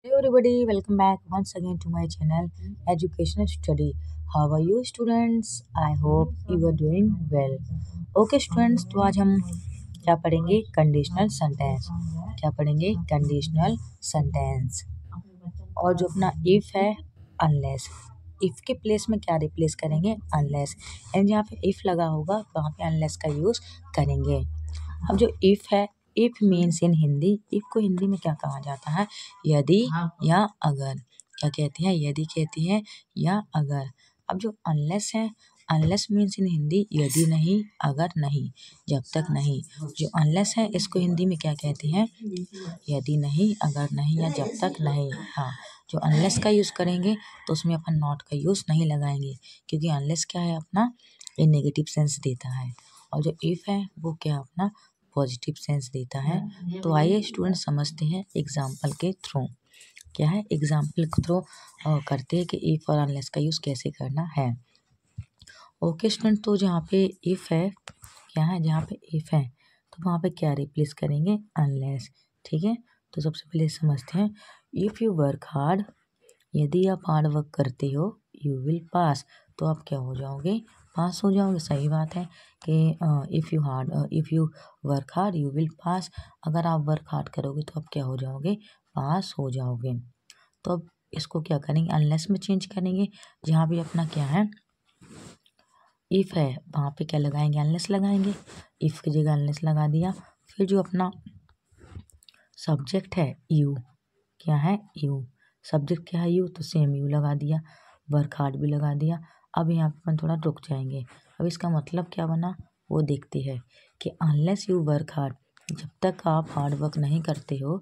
Hello everybody, welcome back once again to my channel Educational Study. How are you students? I hope you are doing well. Okay students, तो आज हम क्या पढ़ेंगे conditional sentence. क्या पढ़ेंगे conditional sentence. और जो अपना इफ है अनलेस, इफ के प्लेस में क्या रिप्लेस करेंगे अनलेस, एंड जहाँ पे इफ लगा होगा वहाँ पे अनलेस का यूज करेंगे। अब जो इफ है, if means in Hindi, if को हिंदी में क्या कहा जाता है, यदि या अगर। क्या कहती है, यदि कहती है या अगर। अब जो अनलेस है, अनलेस मीन्स इन हिंदी यदि नहीं अगर नहीं, जब तक नहीं। जो अनलेस है इसको हिंदी में क्या कहते हैं, यदि नहीं अगर नहीं या जब तक नहीं। हाँ, जो अनलेस का यूज़ करेंगे तो उसमें अपन नॉट का यूज़ नहीं लगाएंगे, क्योंकि अनलेस क्या है अपना, ये नेगेटिव सेंस देता है। और जो इफ है वो क्या अपना पॉजिटिव सेंस देता है। तो आइए स्टूडेंट समझते हैं एग्जाम्पल के थ्रू। क्या है, एग्जाम्पल के थ्रू करते हैं कि इफ और अनलेस का यूज़ कैसे करना है। ओके स्टूडेंट, तो जहाँ पे इफ है, क्या है, जहाँ पे इफ है तो वहाँ पे क्या रिप्लेस करेंगे, अनलेस। ठीक है, तो सबसे पहले समझते हैं। इफ़ यू वर्क हार्ड, यदि आप हार्ड वर्क करते हो, यू विल पास, तो आप क्या हो जाओगे, पास हो जाओगे। सही बात है कि if you work hard you will pass, अगर आप वर्क हार्ड करोगे तो आप क्या हो जाओगे, पास हो जाओगे। तो अब इसको क्या करेंगे, अनलेस में चेंज करेंगे। जहाँ भी अपना क्या है, इफ़ है वहाँ पे क्या लगाएंगे, अनलेस लगाएंगे। इफ़ की जगह अनलेस लगा दिया। फिर जो अपना सब्जेक्ट है यू, क्या है, यू, सब्जेक्ट क्या है, यू, तो सेम यू लगा दिया। वर्क हार्ड भी लगा दिया। अब यहाँ पे अपन थोड़ा रुक जाएंगे। अब इसका मतलब क्या बना वो देखते हैं कि अनलेस यू वर्क हार्ड, जब तक आप हार्ड वर्क नहीं करते हो,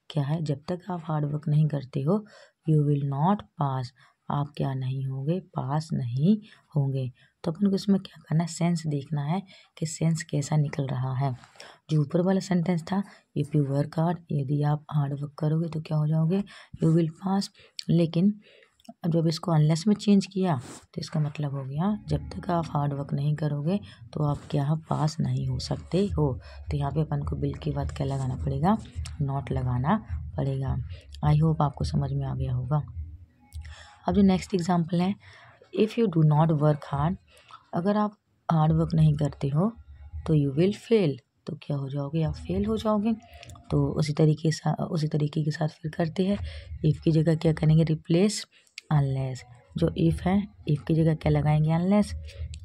क्या है, जब तक आप हार्ड वर्क नहीं करते हो, यू विल नॉट पास, आप क्या नहीं होंगे, पास नहीं होंगे। तो अपन को इसमें क्या करना है, सेंस देखना है कि सेंस कैसा निकल रहा है। जो ऊपर वाला सेंटेंस था, इफ़ यू वर्क हार्ड, यदि आप हार्ड वर्क करोगे तो क्या हो जाओगे, यू विल पास। लेकिन अब जब इसको अनलेस में चेंज किया तो इसका मतलब हो गया, जब तक आप हार्ड वर्क नहीं करोगे तो आप क्या पास नहीं हो सकते हो। तो यहाँ पे अपन को बिल की बात क्या लगाना पड़ेगा, नॉट लगाना पड़ेगा। आई होप आपको समझ में आ गया होगा। अब जो नेक्स्ट एग्जाम्पल है, if you do not work hard, अगर आप हार्ड वर्क नहीं करते हो तो यू विल फेल, तो क्या हो जाओगे, आप फेल हो जाओगे। तो उसी तरीके के साथ फिर करते हैं। इफ़ की जगह क्या करेंगे, रिप्लेस अनलेस। जो इफ़ है, इफ़ की जगह क्या लगाएंगे, अनलेस।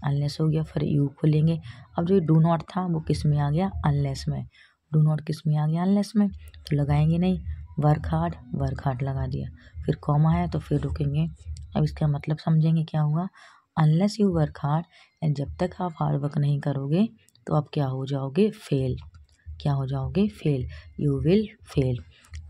अनलेस हो गया, फिर यू को लेंगे। अब जो डू नॉट था वो किस में आ गया, अनलेस में। डू नॉट किस में आ गया, अनलेस में, तो लगाएंगे नहीं। वर्क हार्ड लगा दिया। फिर कॉमा है तो फिर रुकेंगे। अब इसका मतलब समझेंगे क्या हुआ, unless you work hard, and जब तक आप हार्ड वर्क नहीं करोगे तो आप क्या हो जाओगे, फेल। क्या हो जाओगे, fail, you will fail.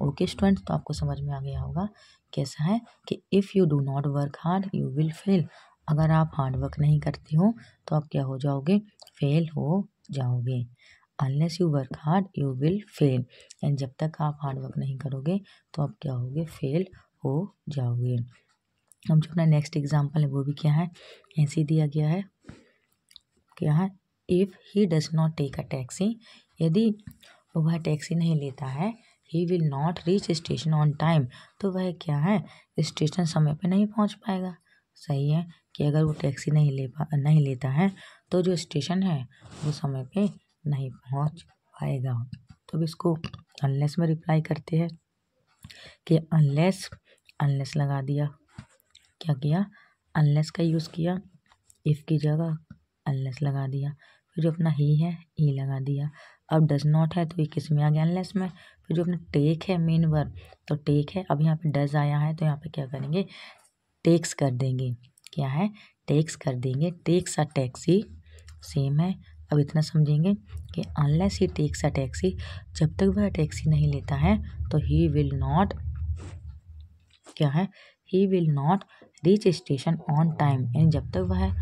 Okay student, तो आपको समझ में आ गया होगा कैसा है कि if you do not work hard you will fail, अगर आप हार्ड वर्क नहीं करते हो तो आप क्या हो जाओगे, फेल हो जाओगे। Unless you work hard you will fail, and जब तक आप हार्ड वर्क नहीं करोगे तो आप क्या होगे, फेल हो जाओगे। अब जो अपना नेक्स्ट एग्जाम्पल है वो भी क्या है, ऐसे दिया गया है। क्या है, if he does not take a taxi, यदि वह टैक्सी नहीं लेता है, he will not reach station on time, तो वह क्या है, स्टेशन समय पे नहीं पहुंच पाएगा। सही है कि अगर वो टैक्सी नहीं लेता है तो जो स्टेशन है वो समय पे नहीं पहुंच पाएगा। तो अब इसको अनलेस में रिप्लाई करते हैं कि अनलेस, अनलेस लगा दिया। क्या किया, अनलेस का यूज़ किया। इफ़ की जगह अनलेस लगा दिया। फिर जो अपना ही है, ही लगा दिया। अब डज नॉट है तो ये किस में आ गया, अनलेस में। फिर जो अपना टेक है मेन वर्ब, तो टेक है, अब यहाँ पे डज आया है तो यहाँ पे क्या करेंगे, टेक्स कर देंगे। क्या है, टेक्स कर देंगे। टेक्स अ टैक्सी, सेम है। अब इतना समझेंगे कि unless he takes a taxi, जब तक वह टैक्सी नहीं लेता है तो ही विल नॉट, क्या है, he will not reach station on time, यानी जब तक वह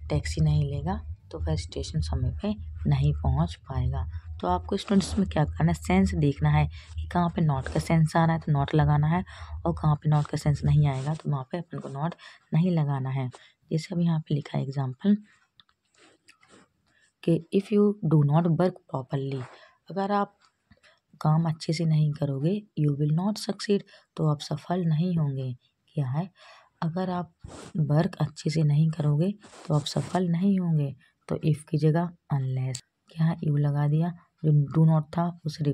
टैक्सी नहीं लेगा तो वह स्टेशन समय पे नहीं पहुंच पाएगा। तो आपको स्टूडेंट्स में क्या करना है, सेंस देखना है कि कहाँ पे नॉट का सेंस आ रहा है तो नॉट लगाना है, और कहाँ पे नॉट का सेंस नहीं आएगा तो वहाँ पे अपन को नॉट नहीं लगाना है। जैसे अभी यहाँ पे लिखा है एग्जाम्पल कि if you do not work properly, अगर आप काम अच्छे से नहीं करोगे, यू विल नॉट सक्सीड, तो आप सफल नहीं होंगे। क्या है, अगर आप वर्क अच्छे से नहीं करोगे तो आप सफल नहीं होंगे। तो इफ़ की जगह अनलेस, क्या है, यू लगा दिया। जो डू नॉट था उसे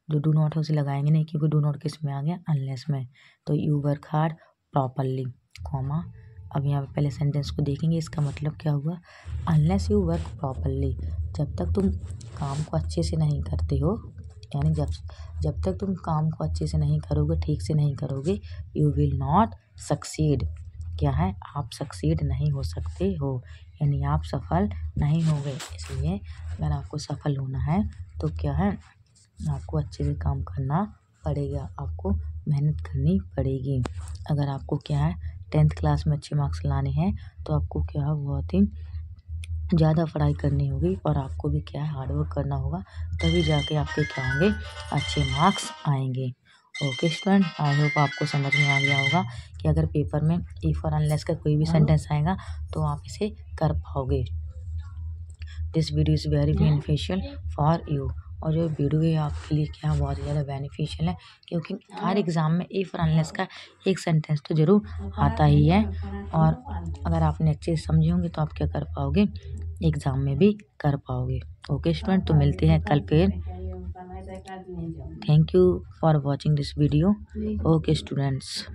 जो डू नॉट है उसे लगाएंगे नहीं, क्योंकि डू नॉट किस में आ गया, अनलेस में। तो you work hard properly, comma. अब यहाँ पे पहले सेंटेंस को देखेंगे, इसका मतलब क्या हुआ, अनलेस यू वर्क प्रॉपरली, जब तक तुम काम को अच्छे से नहीं करते हो, यानी जब तक तुम काम को अच्छे से नहीं करोगे, ठीक से नहीं करोगे, यू विल नॉट सक्सीड, क्या है, आप सक्सीड नहीं हो सकते हो, यानी आप सफल नहीं होंगे। इसलिए अगर आपको सफल होना है तो क्या है, आपको अच्छे से काम करना पड़ेगा, आपको मेहनत करनी पड़ेगी। अगर आपको क्या है 10th क्लास में अच्छे मार्क्स लाने हैं तो आपको क्या है बहुत ही ज़्यादा पढ़ाई करनी होगी और आपको भी क्या है हार्ड वर्क करना होगा, तभी जाके आपके क्या होंगे, अच्छे मार्क्स आएंगे। ओके स्टूडेंट, आई होप आपको समझ में आ गया होगा कि अगर पेपर में इफ और अनलेस का कोई भी सेंटेंस आएगा तो आप इसे कर पाओगे। This video is very beneficial for you, और जो वीडियो है आपके लिए क्या बहुत ही ज़्यादा बेनिफिशियल है, क्योंकि हर एग्ज़ाम में इफ और अनलेस का एक सेंटेंस तो ज़रूर आता ही है, और अगर आपने अच्छे से समझे होंगे तो आप क्या कर पाओगे, एग्ज़ाम में भी कर पाओगे। ओके स्टूडेंट, तो मिलते हैं कल फिर। Thank you for watching this video. Okay students.